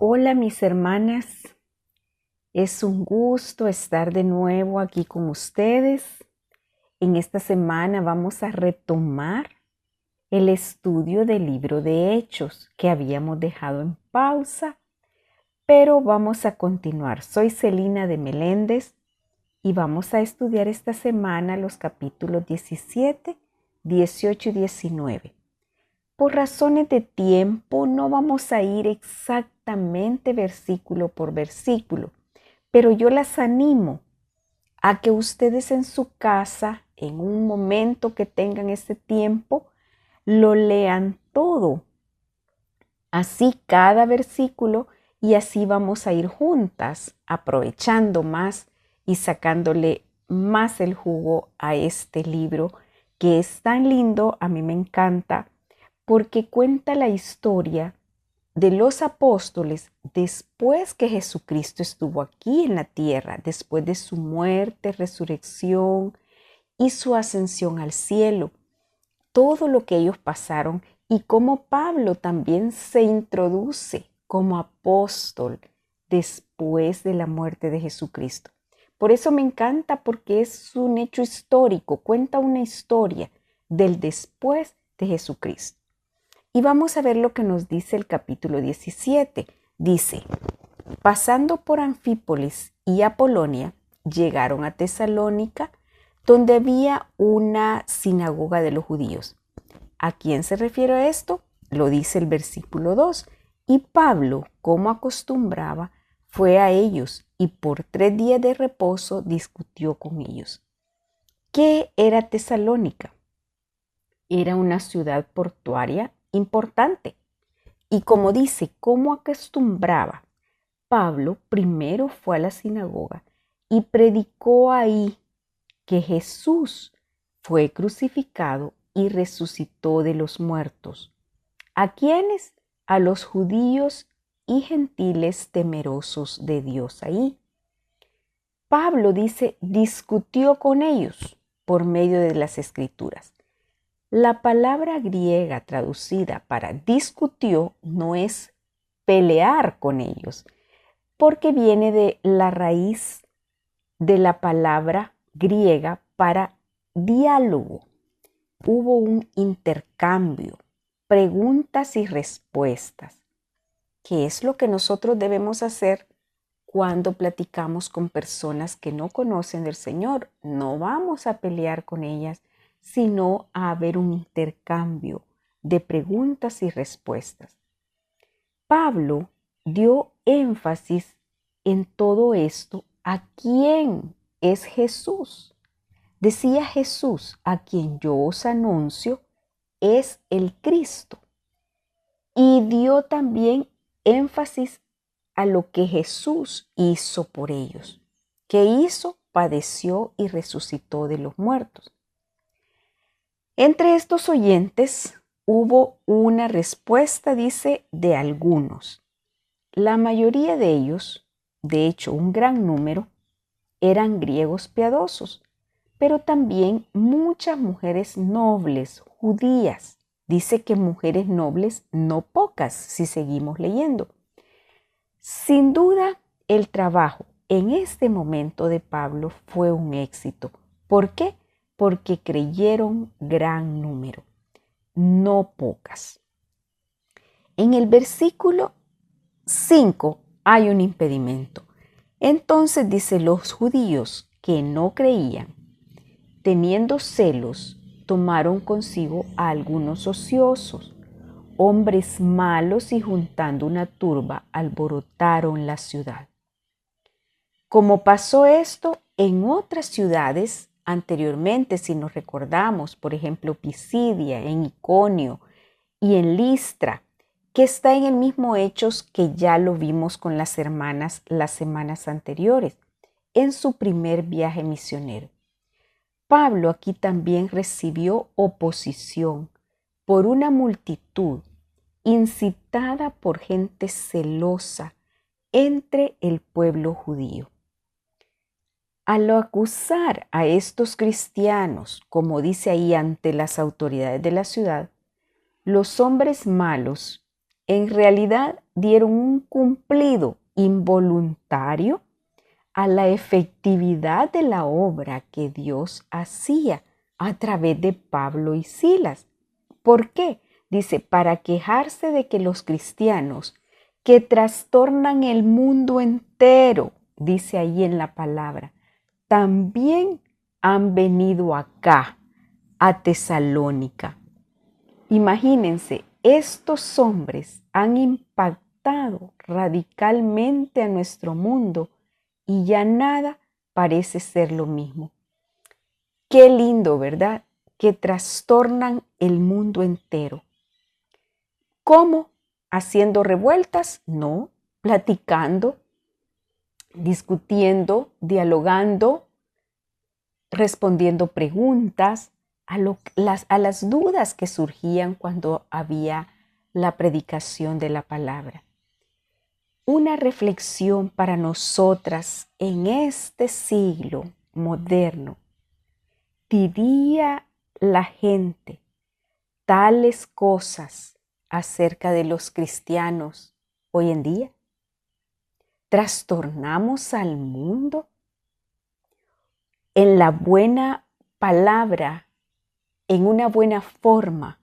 Hola mis hermanas, es un gusto estar de nuevo aquí con ustedes. En esta semana vamos a retomar el estudio del libro de Hechos que habíamos dejado en pausa, pero vamos a continuar. Soy Celina de Meléndez y vamos a estudiar esta semana los capítulos 17, 18 y 19. Por razones de tiempo no vamos a ir exactamente versículo por versículo, pero yo las animo a que ustedes en su casa, en un momento que tengan ese tiempo, lo lean todo. Así cada versículo y así vamos a ir juntas, aprovechando más y sacándole más el jugo a este libro que es tan lindo, a mí me encanta, porque cuenta la historia de los apóstoles después que Jesucristo estuvo aquí en la tierra, después de su muerte, resurrección y su ascensión al cielo, todo lo que ellos pasaron y cómo Pablo también se introduce como apóstol después de la muerte de Jesucristo. Por eso me encanta, porque es un hecho histórico, cuenta una historia del después de Jesucristo. Y vamos a ver lo que nos dice el capítulo 17. Dice: pasando por Anfípolis y Apolonia, llegaron a Tesalónica, donde había una sinagoga de los judíos. ¿A quién se refiere a esto? Lo dice el versículo 2. Y Pablo, como acostumbraba, fue a ellos y por 3 días de reposo discutió con ellos. ¿Qué era Tesalónica? Era una ciudad portuaria importante. Y como dice, como acostumbraba, Pablo primero fue a la sinagoga y predicó ahí que Jesús fue crucificado y resucitó de los muertos. ¿A quiénes? A los judíos y gentiles temerosos de Dios ahí. Pablo dice, discutió con ellos por medio de las escrituras. La palabra griega traducida para discutió no es pelear con ellos, porque viene de la raíz de la palabra griega para diálogo. Hubo un intercambio, preguntas y respuestas, que es lo que nosotros debemos hacer cuando platicamos con personas que no conocen del Señor. No vamos a pelear con ellas, sino a haber un intercambio de preguntas y respuestas. Pablo dio énfasis en todo esto. ¿A quién es Jesús? Decía Jesús, a quien yo os anuncio, es el Cristo. Y dio también énfasis a lo que Jesús hizo por ellos. ¿Qué hizo? Padeció y resucitó de los muertos. Entre estos oyentes hubo una respuesta, dice, de algunos. La mayoría de ellos, de hecho un gran número, eran griegos piadosos, pero también muchas mujeres nobles, judías. Dice que mujeres nobles, no pocas, si seguimos leyendo. Sin duda, el trabajo en este momento de Pablo fue un éxito. ¿Por qué? Porque creyeron gran número, no pocas. En el versículo 5 hay un impedimento. Entonces dice, los judíos que no creían, teniendo celos, tomaron consigo a algunos ociosos, hombres malos, y juntando una turba, alborotaron la ciudad. Como pasó esto en otras ciudades anteriormente, si nos recordamos, por ejemplo, Pisidia, en Iconio y en Listra, que está en el mismo Hechos que ya lo vimos con las hermanas las semanas anteriores, en su primer viaje misionero. Pablo aquí también recibió oposición por una multitud incitada por gente celosa entre el pueblo judío. Al acusar a estos cristianos, como dice ahí, ante las autoridades de la ciudad, los hombres malos en realidad dieron un cumplido involuntario a la efectividad de la obra que Dios hacía a través de Pablo y Silas. ¿Por qué? Dice, para quejarse de que los cristianos que trastornan el mundo entero, dice ahí en la palabra, también han venido acá, a Tesalónica. Imagínense, estos hombres han impactado radicalmente a nuestro mundo y ya nada parece ser lo mismo. Qué lindo, ¿verdad? Que trastornan el mundo entero. ¿Cómo? ¿Haciendo revueltas? No, platicando, discutiendo, dialogando, respondiendo preguntas a las dudas que surgían cuando había la predicación de la palabra. Una reflexión para nosotras en este siglo moderno. ¿Diría la gente tales cosas acerca de los cristianos hoy en día? ¿Trastornamos al mundo? En la buena palabra, en una buena forma,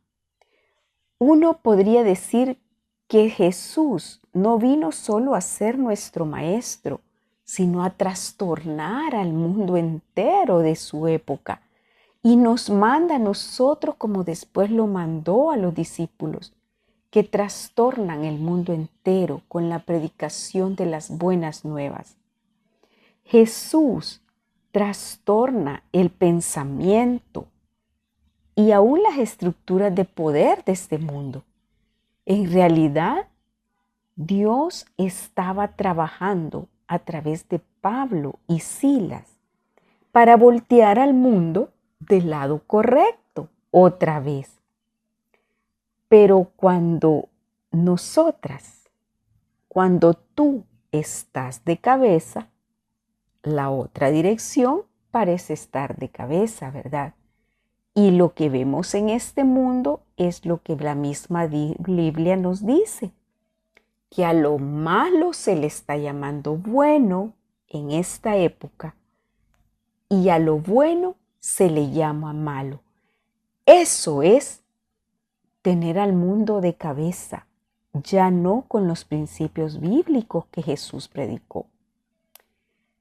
uno podría decir que Jesús no vino solo a ser nuestro maestro, sino a trastornar al mundo entero de su época. Y nos manda a nosotros, como después lo mandó a los discípulos, que trastornan el mundo entero con la predicación de las buenas nuevas. Jesús trastorna el pensamiento y aún las estructuras de poder de este mundo. En realidad, Dios estaba trabajando a través de Pablo y Silas para voltear al mundo del lado correcto otra vez. Pero cuando tú estás de cabeza, la otra dirección parece estar de cabeza, ¿verdad? Y lo que vemos en este mundo es lo que la misma Biblia nos dice, que a lo malo se le está llamando bueno en esta época y a lo bueno se le llama malo. Eso es tener al mundo de cabeza, ya no con los principios bíblicos que Jesús predicó.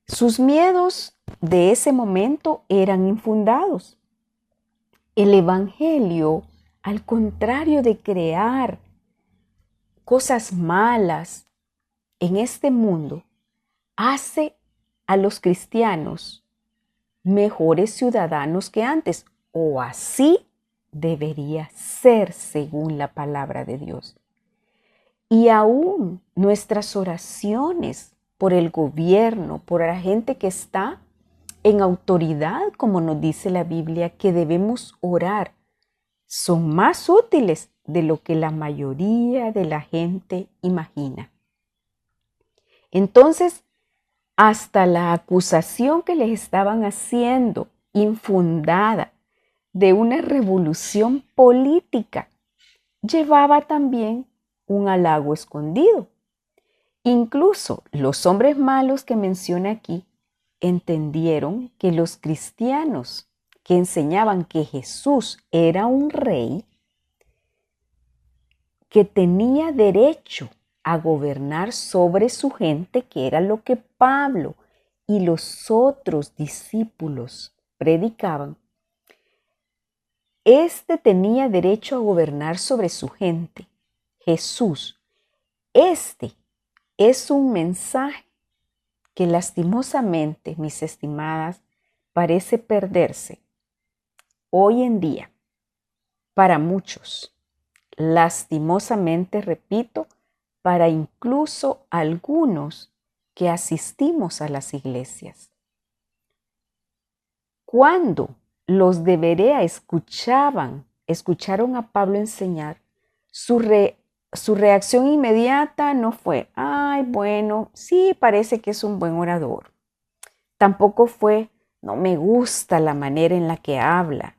Sus miedos de ese momento eran infundados. El Evangelio, al contrario de crear cosas malas en este mundo, hace a los cristianos mejores ciudadanos que antes, o así debería ser según la palabra de Dios. Y aún nuestras oraciones por el gobierno, por la gente que está en autoridad, como nos dice la Biblia, que debemos orar, son más útiles de lo que la mayoría de la gente imagina. Entonces, hasta la acusación que les estaban haciendo, infundada, de una revolución política, llevaba también un halago escondido. Incluso los hombres malos que menciona aquí entendieron que los cristianos que enseñaban que Jesús era un rey, que tenía derecho a gobernar sobre su gente, que era lo que Pablo y los otros discípulos predicaban. Este tenía derecho a gobernar sobre su gente. Jesús, este es un mensaje que lastimosamente, mis estimadas, parece perderse hoy en día para muchos. Lastimosamente, repito, para incluso algunos que asistimos a las iglesias. Cuando los de Berea escucharon a Pablo enseñar, su reacción inmediata no fue, ay, bueno, sí, parece que es un buen orador. Tampoco fue, no me gusta la manera en la que habla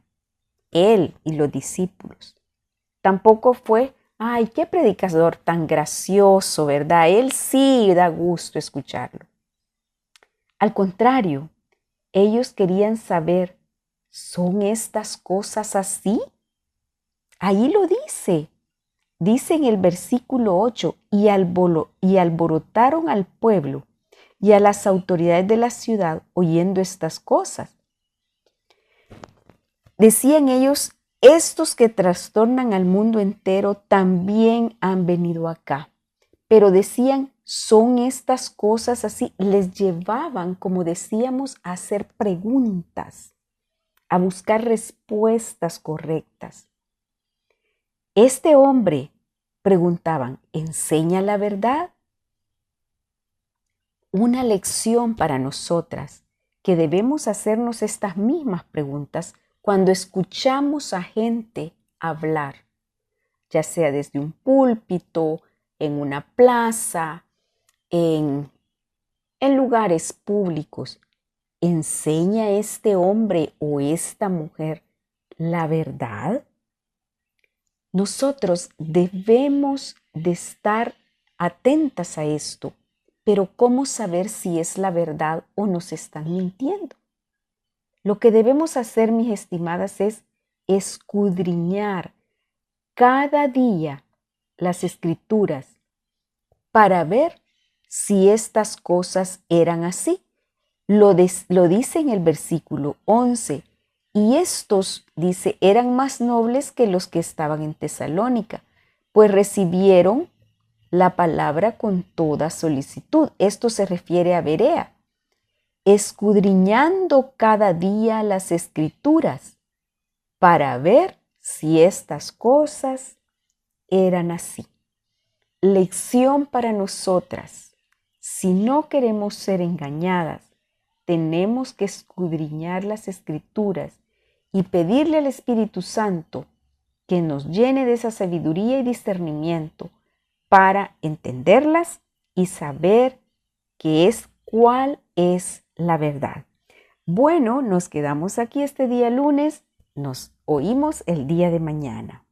él y los discípulos. Tampoco fue, Ay, qué predicador tan gracioso, ¿verdad? Él sí da gusto escucharlo. Al contrario, ellos querían saber, ¿son estas cosas así? Ahí lo dice. Dice en el versículo 8, y alborotaron al pueblo y a las autoridades de la ciudad oyendo estas cosas. Decían ellos, estos que trastornan al mundo entero también han venido acá. Pero decían, son estas cosas así. Les llevaban, como decíamos, a hacer preguntas, a buscar respuestas correctas. Este hombre, preguntaban, ¿enseña la verdad? Una lección para nosotras, que debemos hacernos estas mismas preguntas cuando escuchamos a gente hablar, ya sea desde un púlpito, en una plaza, en lugares públicos. ¿Enseña este hombre o esta mujer la verdad? Nosotros debemos de estar atentas a esto, pero ¿cómo saber si es la verdad o nos están mintiendo? Lo que debemos hacer, mis estimadas, es escudriñar cada día las escrituras para ver si estas cosas eran así. Lo dice en el versículo 11. Y estos, dice, eran más nobles que los que estaban en Tesalónica, pues recibieron la palabra con toda solicitud. Esto se refiere a Berea. Escudriñando cada día las escrituras para ver si estas cosas eran así. Lección para nosotras. Si no queremos ser engañadas, tenemos que escudriñar las escrituras y pedirle al Espíritu Santo que nos llene de esa sabiduría y discernimiento para entenderlas y saber cuál es la verdad. Bueno, nos quedamos aquí este día lunes. Nos oímos el día de mañana.